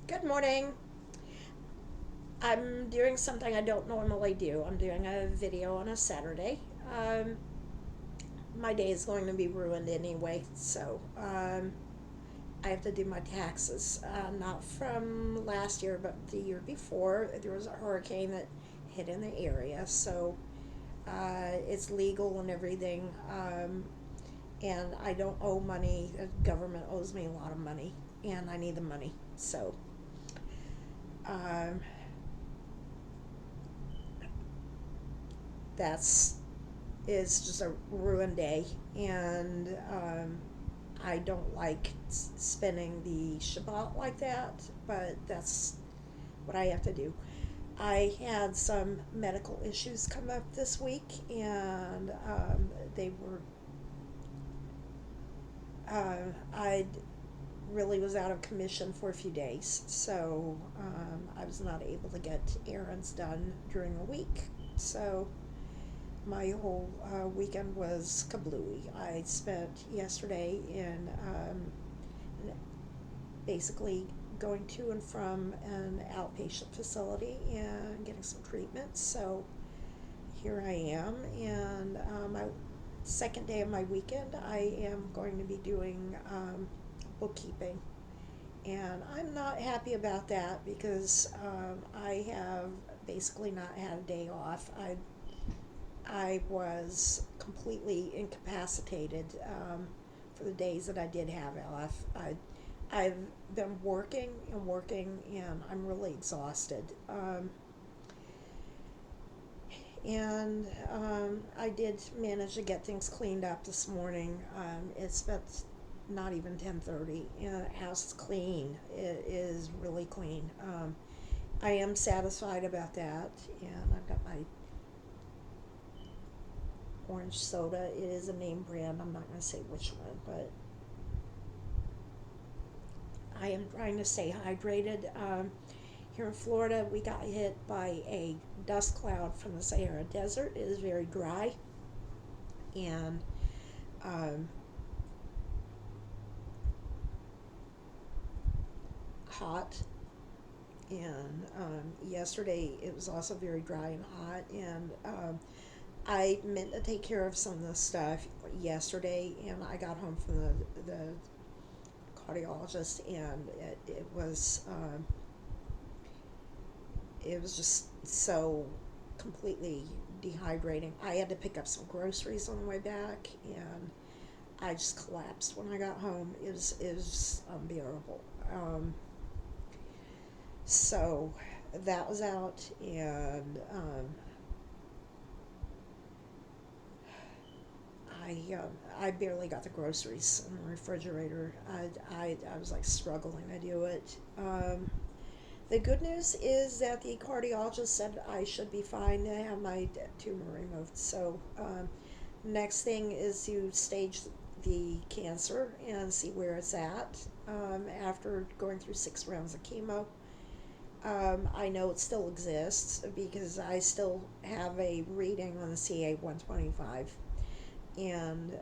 Good morning. I'm doing something I don't normally do. I'm doing a video on a Saturday. My day is going to be ruined anyway, so I have to do my taxes. Not from last year, but the year before. There was a hurricane that hit in the area, so it's legal and everything. And I don't owe money. The government owes me a lot of money, and I need the money. So um, that's is just a ruined day, and I don't like spending the Shabbat like that, but that's what I have to do. I had some medical issues come up this week, and they were, I really was out of commission for a few days, so I was not able to get errands done during the week. So my whole weekend was kablooey. I spent yesterday in basically going to and from an outpatient facility and getting some treatments. So here I am, and my second day of my weekend, I am going to be doing bookkeeping. And I'm not happy about that because I have basically not had a day off. I was completely incapacitated for the days that I did have off. I've been working and working, and I'm really exhausted. And I did manage to get things cleaned up this morning. It's about not even 10:30, and the house is clean. It is really clean. I am satisfied about that, and I've got my orange soda. It is a name brand. I'm not going to say which one, but I am trying to stay hydrated. Here in Florida, we got hit by a dust cloud from the Sahara Desert. It is very dry and um, hot. And yesterday, it was also very dry and hot. And I meant to take care of some of the stuff yesterday, and I got home from the cardiologist, and it was just so completely dehydrating. I had to pick up some groceries on the way back, and I just collapsed when I got home. It was unbearable. So that was out, and I barely got the groceries in the refrigerator. I was like struggling to do it. The good news is that the cardiologist said I should be fine to have my tumor removed. So next thing is to stage the cancer and see where it's at after going through 6 rounds of chemo. I know it still exists because I still have a reading on the CA 125, and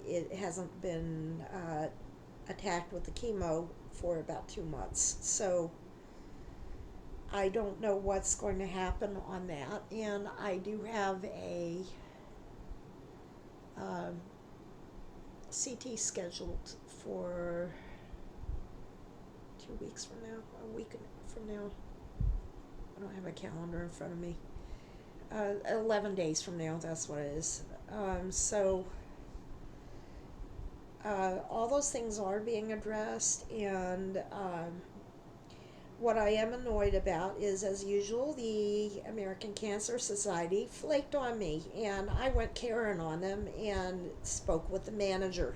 it hasn't been attacked with the chemo for about 2 months. So I don't know what's going to happen on that, and I do have a um, CT scheduled for 2 weeks from now, a week from now. I don't have a calendar in front of me. 11 days from now, that's what it is. So all those things are being addressed, and what I am annoyed about is, as usual, the American Cancer Society flaked on me, and I went Karen on them and spoke with the manager.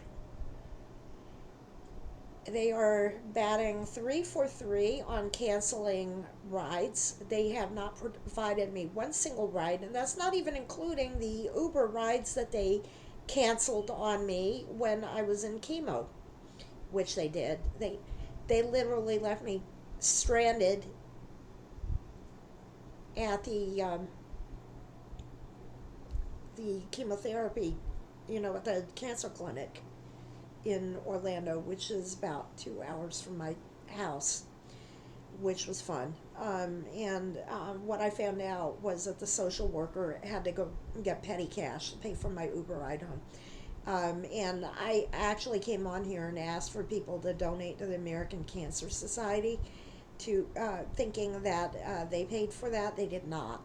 They are batting 3 for 3 on canceling rides. They have not provided me one single ride, and that's not even including the Uber rides that they canceled on me when I was in chemo, which they did. They literally left me stranded at the chemotherapy, at the cancer clinic in Orlando, which is about 2 hours from my house, which was fun. And what I found out was that the social worker had to go get petty cash to pay for my Uber ride home. And I actually came on here and asked for people to donate to the American Cancer Society, to thinking that they paid for that. They did not.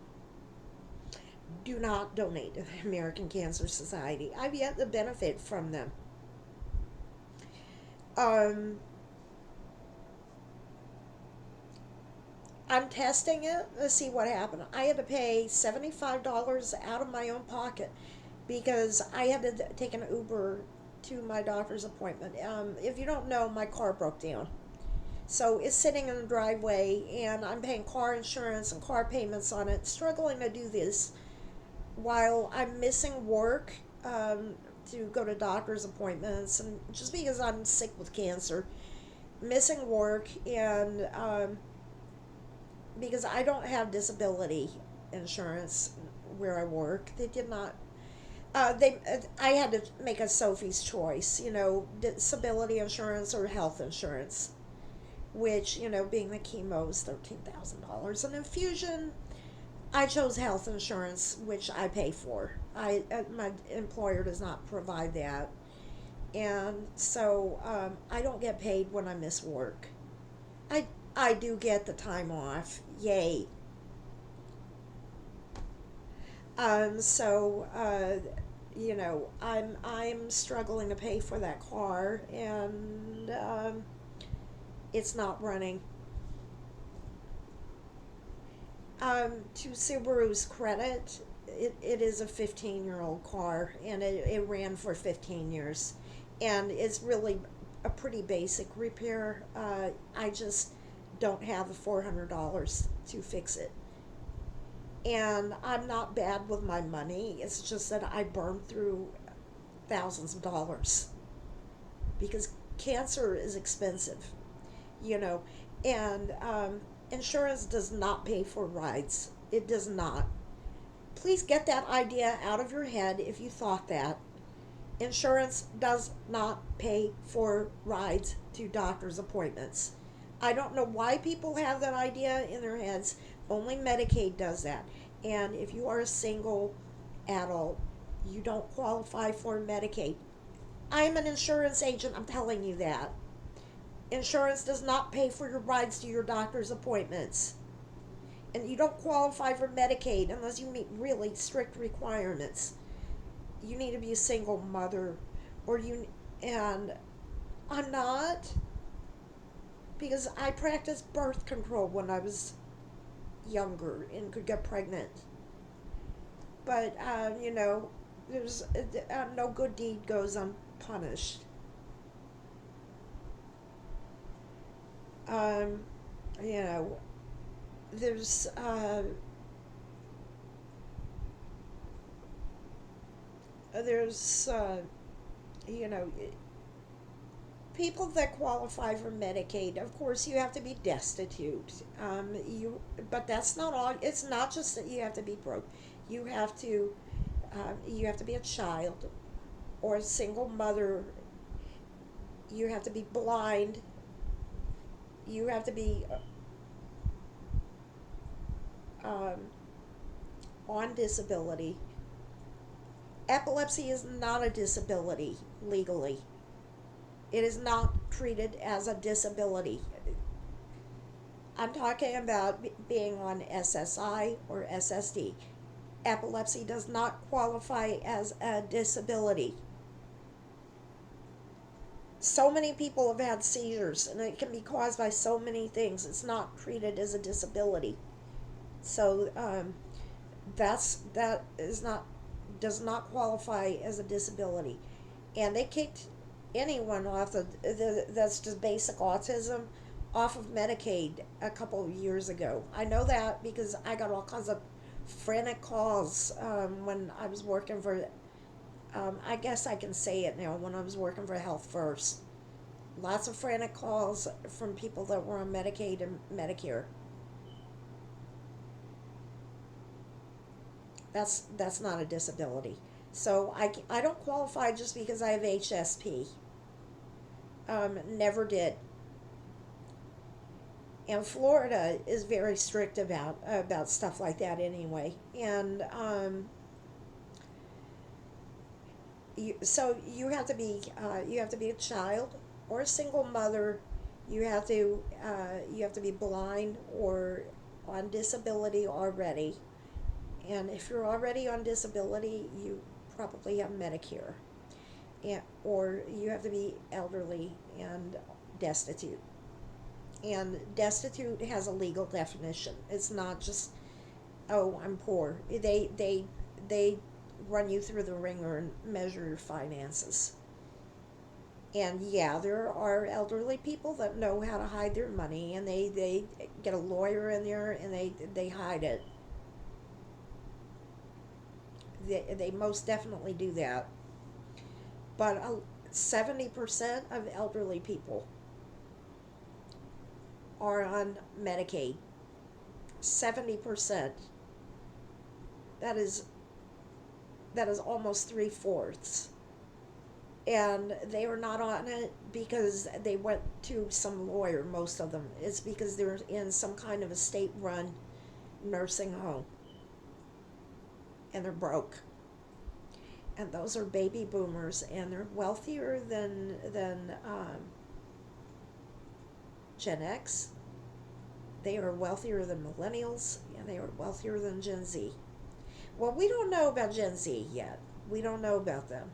Do not donate to the American Cancer Society. I've yet to benefit from them. Um, I'm testing it to see what happened. I had to pay $75 out of my own pocket because I had to take an Uber to my doctor's appointment. If you don't know, my car broke down. So it's sitting in the driveway, and I'm paying car insurance and car payments on it, struggling to do this while I'm missing work to go to doctor's appointments, and just because I'm sick with cancer, missing work, and because I don't have disability insurance where I work. They did not. I had to make a Sophie's choice, disability insurance or health insurance, which, being the chemo is $13,000. An infusion, I chose health insurance, which I pay for. My employer does not provide that, and so I don't get paid when I miss work. I I do get the time off. Yay. So I'm struggling to pay for that car, and it's not running. To Subaru's credit, it is a 15-year-old car, and it ran for 15 years, and it's really a pretty basic repair. I just don't have the $400 to fix it. And I'm not bad with my money. It's just that I burn through thousands of dollars because cancer is expensive, you know, and insurance does not pay for rides. It does not. Please get that idea out of your head if you thought that. Insurance does not pay for rides to doctor's appointments. I don't know why people have that idea in their heads. Only Medicaid does that. And if you are a single adult, you don't qualify for Medicaid. I'm an insurance agent, I'm telling you that. Insurance does not pay for your rides to your doctor's appointments. And you don't qualify for Medicaid unless you meet really strict requirements. You need to be a single mother, and I'm not, because I practiced birth control when I was younger and could get pregnant. But there's no good deed goes unpunished. Um, you know, there's there's you know people that qualify for Medicaid. Of course, you have to be destitute. But that's not all. It's not just that you have to be broke. You have to you have to be a child or a single mother. You have to be blind. You have to be um, on disability. Epilepsy is not a disability legally. It is not treated as a disability. I'm talking about being on SSI or SSD. Epilepsy does not qualify as a disability. So many people have had seizures, and it can be caused by so many things. It's not treated as a disability. So that is not does not qualify as a disability, and they kicked anyone off that's just basic autism off of Medicaid a couple of years ago. I know that because I got all kinds of frantic calls when I was working for. I guess I can say it now. When I was working for Health First, lots of frantic calls from people that were on Medicaid and Medicare. That's not a disability. So I don't qualify just because I have HSP. Never did. And Florida is very strict about stuff like that anyway. And so you have to be a child or a single mother. You have to be blind or on disability already. And if you're already on disability, you probably have Medicare, or you have to be elderly and destitute. And destitute has a legal definition. It's not just, oh, I'm poor. They run you through the ringer and measure your finances. And yeah, there are elderly people that know how to hide their money, and they get a lawyer in there and they hide it. They most definitely do that. But 70% of elderly people are on Medicaid. 70%. That is that is almost three-fourths. And they are not on it because they went to some lawyer, most of them. It's because they're in some kind of a state-run nursing home and they're broke. And those are baby boomers, and they're wealthier than Gen X. They are wealthier than millennials, and they are wealthier than Gen Z. Well, we don't know about Gen Z yet. We don't know about them.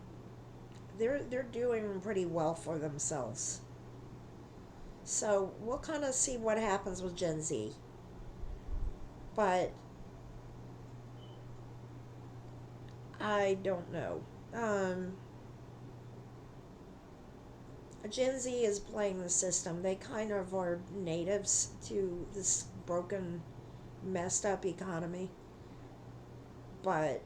They're doing pretty well for themselves. So we'll kind of see what happens with Gen Z. But I don't know. Gen Z is playing the system. They kind of are natives to this broken, messed up economy. But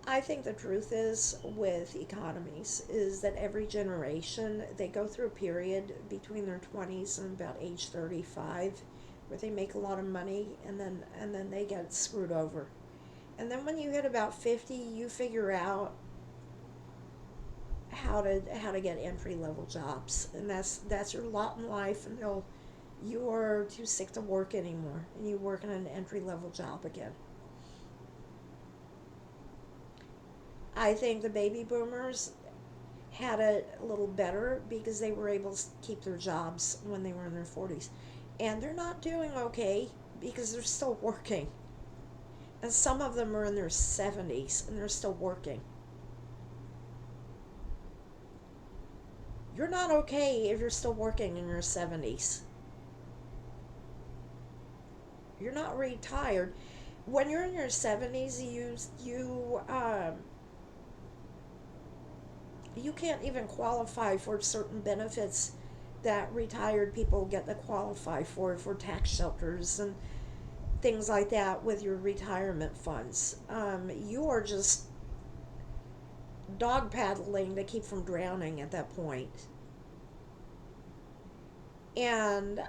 I think the truth is with economies is that every generation they go through a period between their 20s and about age 35 where they make a lot of money, and then they get screwed over. And then when you hit about 50, you figure out how to get entry level jobs, and that's your lot in life until you are too sick to work anymore and you work in an entry level job again. I think the baby boomers had it a little better because they were able to keep their jobs when they were in their 40s. And they're not doing okay because they're still working. And some of them are in their 70s and they're still working. You're not okay if you're still working in your 70s. You're not retired. When you're in your 70s, you can't even qualify for certain benefits that retired people get to qualify for tax shelters and things like that with your retirement funds. You are just dog paddling to keep from drowning at that point. And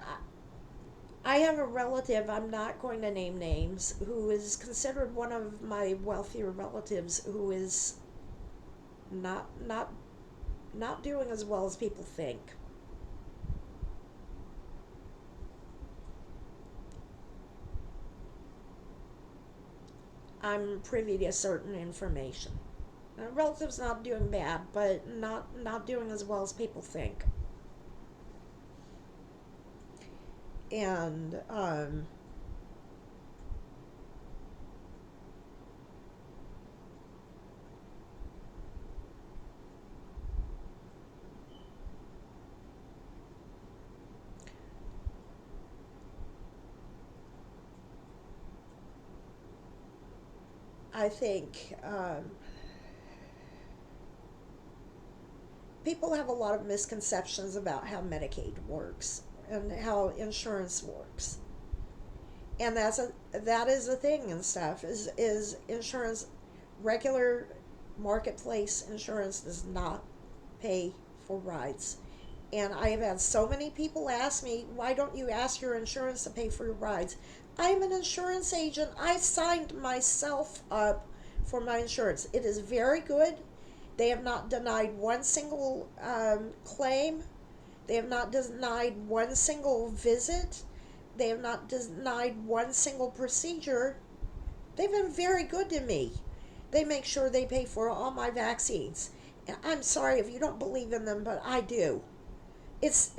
I have a relative, I'm not going to name names, who is considered one of my wealthier relatives who is not doing as well as people think. I'm privy to certain information. Relatives not doing bad, but not doing as well as people think. And I think people have a lot of misconceptions about how Medicaid works and how insurance works. And that is a thing and stuff is insurance. Regular marketplace insurance does not pay for rides. And I have had so many people ask me, why don't you ask your insurance to pay for your rides? I'm an insurance agent. I signed myself up for my insurance. It is very good. They have not denied one single claim. They have not denied one single visit. They have not denied one single procedure. They've been very good to me. They make sure they pay for all my vaccines. And I'm sorry if you don't believe in them, but I do. It's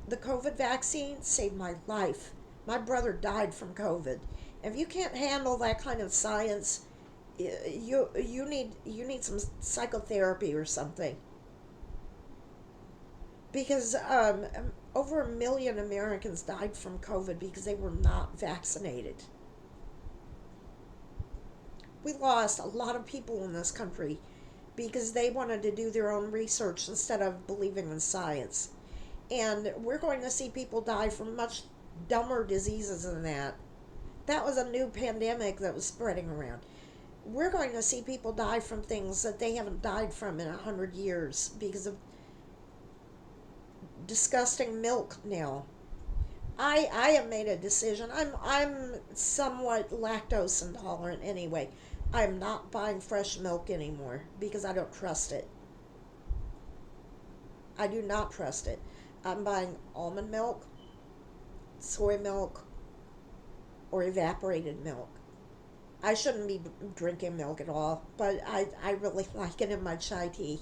the COVID vaccine saved my life. My brother died from COVID. If you can't handle that kind of science, you need some psychotherapy or something. Because over 1 million Americans died from COVID because they were not vaccinated. We lost a lot of people in this country because they wanted to do their own research instead of believing in science. And we're going to see people die from much dumber diseases than that. That was a new pandemic that was spreading around. We're going to see people die from things that they haven't died from in 100 years because of disgusting milk now. I have made a decision. I'm somewhat lactose intolerant anyway. I'm not buying fresh milk anymore because I don't trust it. I do not trust it. I'm buying almond milk, soy milk, or evaporated milk. I shouldn't be drinking milk at all, but I really like it in my chai tea.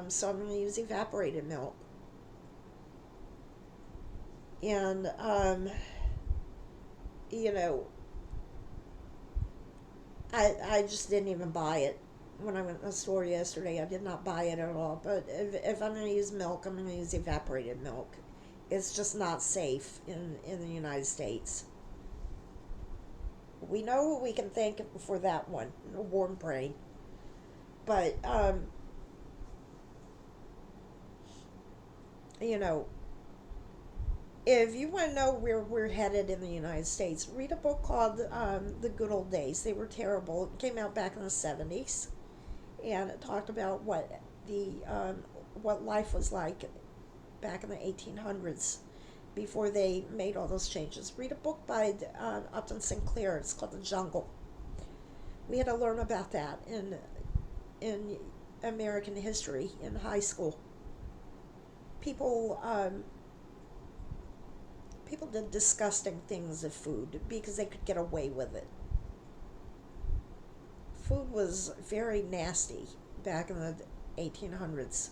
So I'm going to use evaporated milk. And, you know, I just didn't even buy it when I went to the store yesterday. I did not buy it at all. But if I'm going to use milk, I'm going to use evaporated milk. It's just not safe in the United States. We know who we can thank for that one, a warm brain. But, you know, if you want to know where we're headed in the United States, read a book called The Good Old Days. They were terrible. It came out back in the 70s, and it talked about what life was like back in the 1800s before they made all those changes. Read a book by Upton Sinclair. It's called The Jungle. We had to learn about that in American history in high school. People people did disgusting things with food because they could get away with it. Food was very nasty back in the 1800s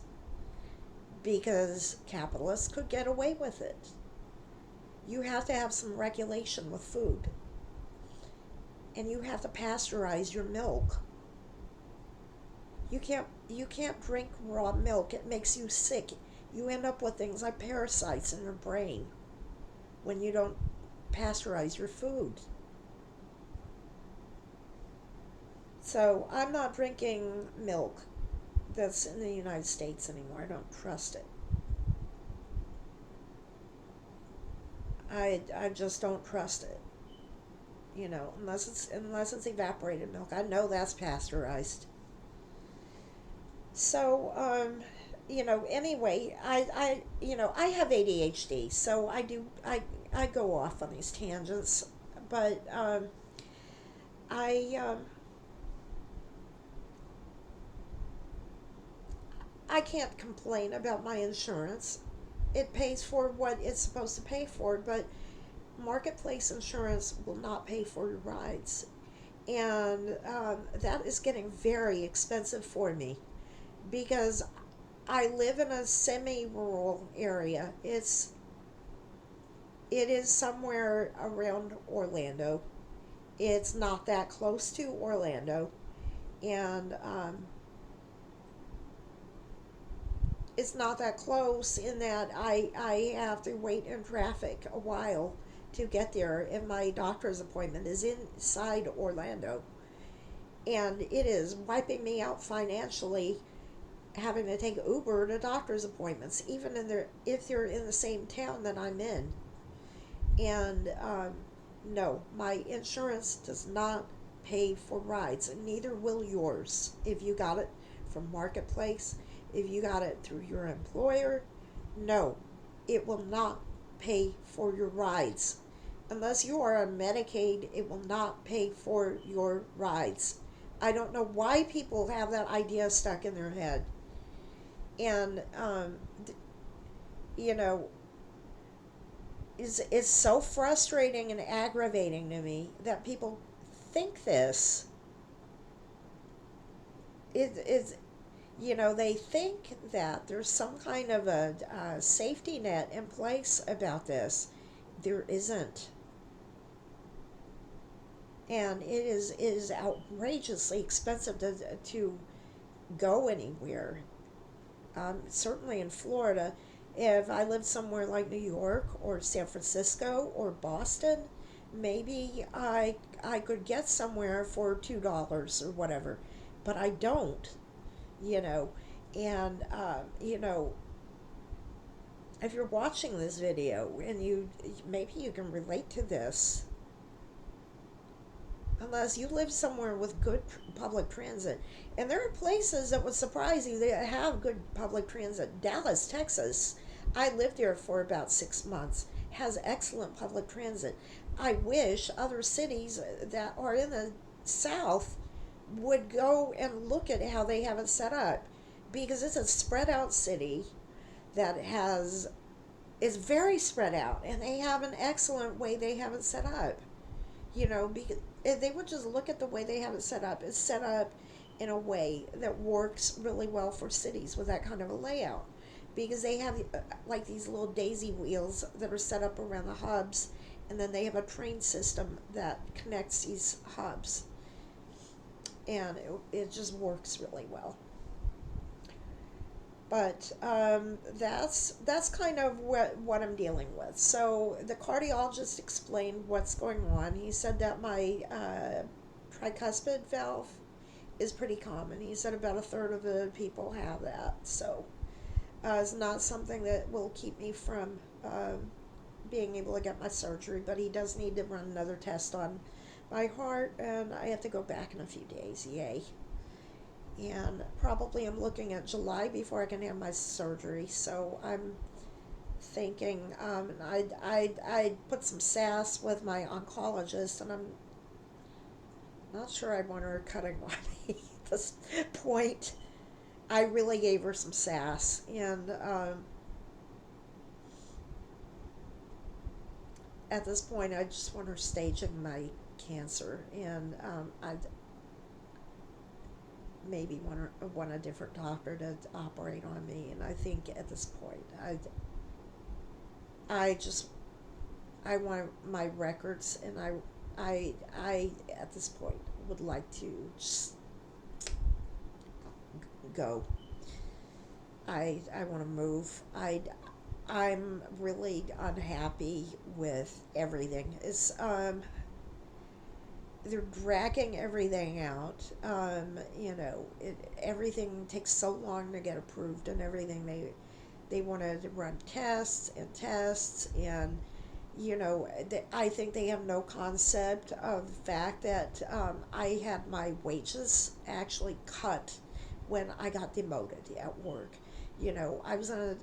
because capitalists could get away with it. You have to have some regulation with food, and you have to pasteurize your milk. You can't drink raw milk. It makes you sick. You end up with things like parasites in your brain when you don't pasteurize your food. So I'm not drinking milk that's in the United States anymore. I don't trust it. I just don't trust it. Unless it's evaporated milk. I know that's pasteurized. So anyway, I have ADHD, so I go off on these tangents, but I I can't complain about my insurance. It pays for what it's supposed to pay for, but marketplace insurance will not pay for your rides, and that is getting very expensive for me because I live in a semi-rural area. It is somewhere around Orlando. It's not that close to Orlando, and it's not that close in that I have to wait in traffic a while to get there, and my doctor's appointment is inside Orlando, and it is wiping me out financially having to take Uber to doctor's appointments, even if they're in the same town that I'm in. And no, my insurance does not pay for rides, and neither will yours if you got it from Marketplace. If you got it through your employer, No, it will not pay for your rides. Unless you are on Medicaid, it will not pay for your rides. I don't know why people have that idea stuck in their head. And, you know, it's so frustrating and aggravating to me that people think this. It is, they think that there's some kind of a safety net in place about this. There isn't. And it is outrageously expensive to go anywhere. Certainly in Florida, if I lived somewhere like New York or San Francisco or Boston, maybe I could get somewhere for $2 or whatever, but I don't, you know. And if you're watching this video and maybe you can relate to this, unless you live somewhere with good public transit. And there are places that would surprise you that have good public transit. Dallas, Texas, I lived there for about 6 months, has excellent public transit. I wish other cities that are in the South would go and look at how they have it set up, because it's a spread out city that has is very spread out, and they have an excellent way they have it set up. Because if they would just look at the way they have it set up, it's set up in a way that works really well for cities with that kind of a layout. Because they have like these little daisy wheels that are set up around the hubs, and then they have a train system that connects these hubs, and it just works really well. But that's kind of what I'm dealing with. So the cardiologist explained what's going on. He said that my tricuspid valve is pretty common. He said about a third of the people have that. So it's not something that will keep me from being able to get my surgery, but he does need to run another test on my heart, and I have to go back in a few days. Yay. And probably I'm looking at July before I can have my surgery. So I'm thinking, I put some sass with my oncologist, and I'm not sure I want her cutting on me at this point. I really gave her some sass, and at this point, I just want her staging my cancer, and I maybe want a different doctor to operate on me. And I think at this point, I just I want my records, and I at this point would like to just go. I want to move. I'm really unhappy with everything. They're dragging everything out. Everything takes so long to get approved and everything. They want to run tests and tests, and I think they have no concept of the fact that I had my wages actually cut when I got demoted at work. I was in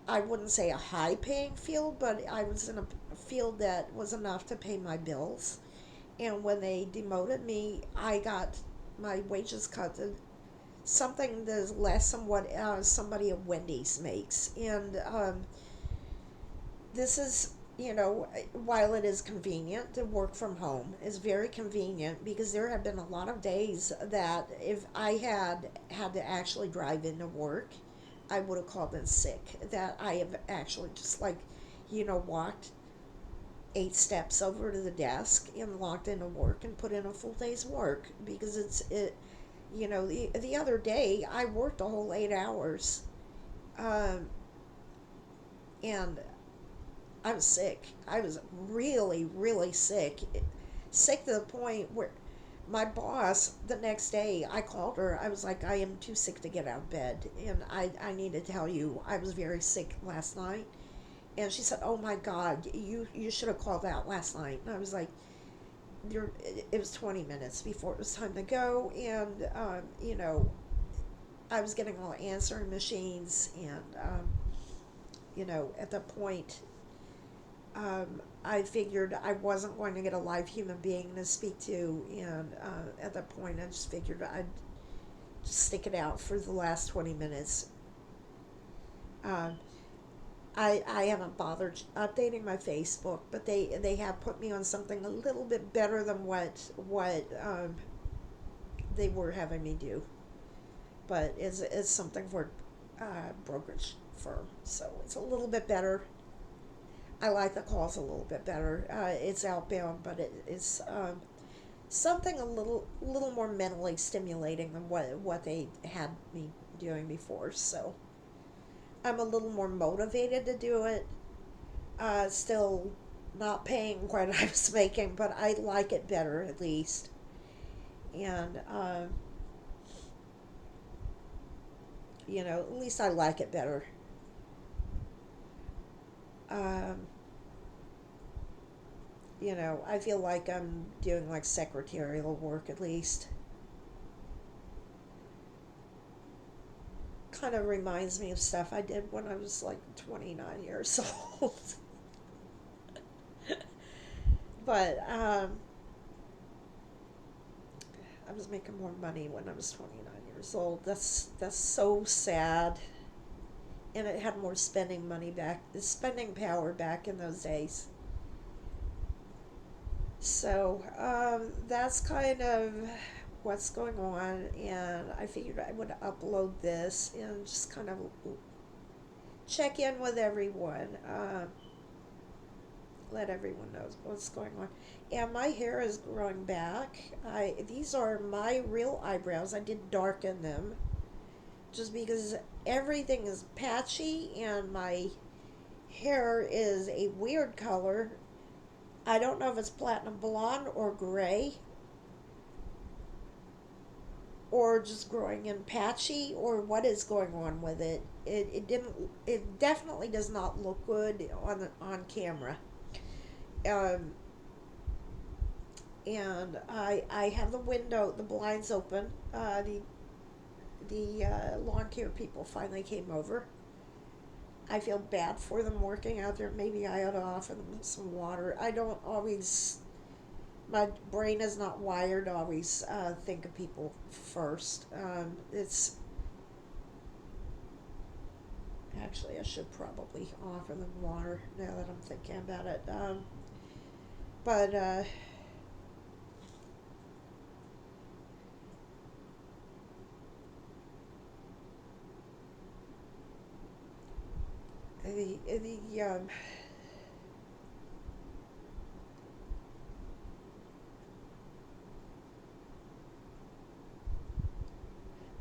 I wouldn't say a high paying field, but I was in a field that was enough to pay my bills. And when they demoted me, I got my wages cut to something that is less than what somebody at Wendy's makes. And this is, while it is convenient to work from home, is very convenient, because there have been a lot of days that if I had to actually drive into work, I would have called in sick. That I have actually just walked 8 steps over to the desk and logged into work and put in a full day's work, because the other day I worked a whole 8 hours, and I was sick. I was really, really sick. Sick to the point where my boss, the next day, I called her. I was like, I am too sick to get out of bed. And I need to tell you, I was very sick last night. And she said, oh my God, you should have called out last night. And I was like, it was 20 minutes before it was time to go. And, I was getting all answering machines, and at that point, I figured I wasn't going to get a live human being to speak to, and at that point, I just figured I'd just stick it out for the last 20 minutes. Um, I haven't bothered updating my Facebook, but they have put me on something a little bit better than what they were having me do. But it's something for brokerage firm, so it's a little bit better. I like the calls a little bit better. It's outbound, but it's something a little more mentally stimulating than what they had me doing before. So I'm a little more motivated to do it. Still not paying what I was making, but I like it better at least. And at least I like it better. Um, I feel like I'm doing like secretarial work at least. Kind of reminds me of stuff I did when I was like 29 years old. But I was making more money when I was 29 years old. That's so sad. And it had more spending power back in those days. So that's kind of what's going on, and I figured I would upload this and just kind of check in with everyone, let everyone know what's going on. And my hair is growing back. These are my real eyebrows. I did darken them just because everything is patchy and my hair is a weird color. I don't know if it's platinum blonde or gray or just growing in patchy or what is going on with it. It definitely does not look good on camera. Um, and I have the blinds open. The lawn care people finally came over. I feel bad for them working out there. Maybe I ought to offer them some water. I don't always, my brain is not wired to always think of people first. It's actually, I should probably offer them water now that I'm thinking about it. But the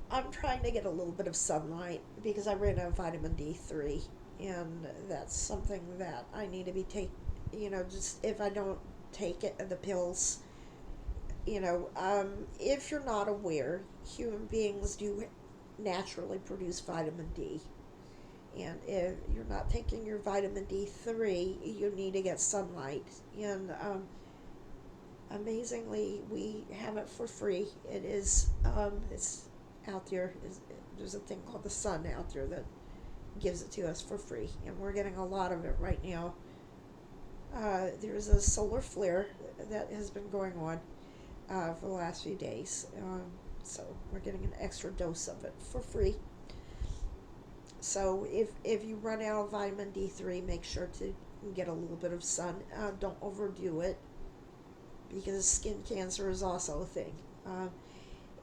I'm trying to get a little bit of sunlight because I ran out of vitamin D3, and that's something that I need to be take. Just if I don't take the pills, if you're not aware, human beings do naturally produce vitamin D. And if you're not taking your vitamin D3, you need to get sunlight. And amazingly, we have it for free. It's out there. There's a thing called the sun out there that gives it to us for free, and we're getting a lot of it right now. There's a solar flare that has been going on for the last few days, so we're getting an extra dose of it for free. So if you run out of vitamin D3, make sure to get a little bit of sun. Don't overdo it because skin cancer is also a thing.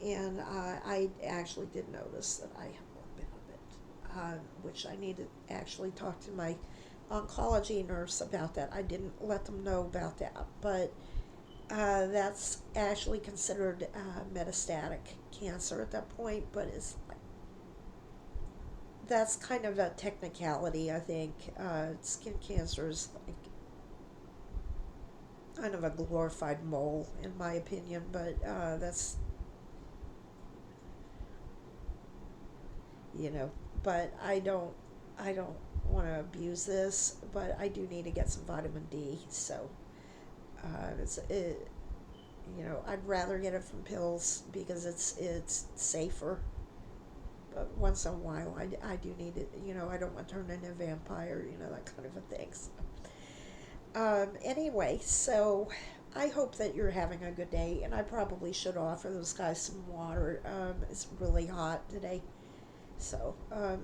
And I actually did notice that I have a little bit of it, which I need to actually talk to my oncology nurse about that. I didn't let them know about that, but that's actually considered metastatic cancer at that point, but that's kind of a technicality, I think. Skin cancer is like kind of a glorified mole, in my opinion, but that's, you know, but I don't want to abuse this, but I do need to get some vitamin D, so I'd rather get it from pills because it's safer, but once in a while I do need it. I don't want to turn into a vampire, that kind of a thing. So, anyway, so I hope that you're having a good day, and I probably should offer those guys some water. It's really hot today. So, uh,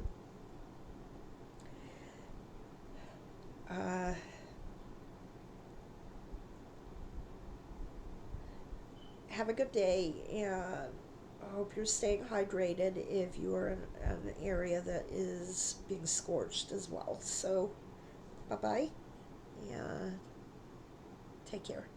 have a good day, and I hope you're staying hydrated if you are in an area that is being scorched as well. So, bye bye, and take care.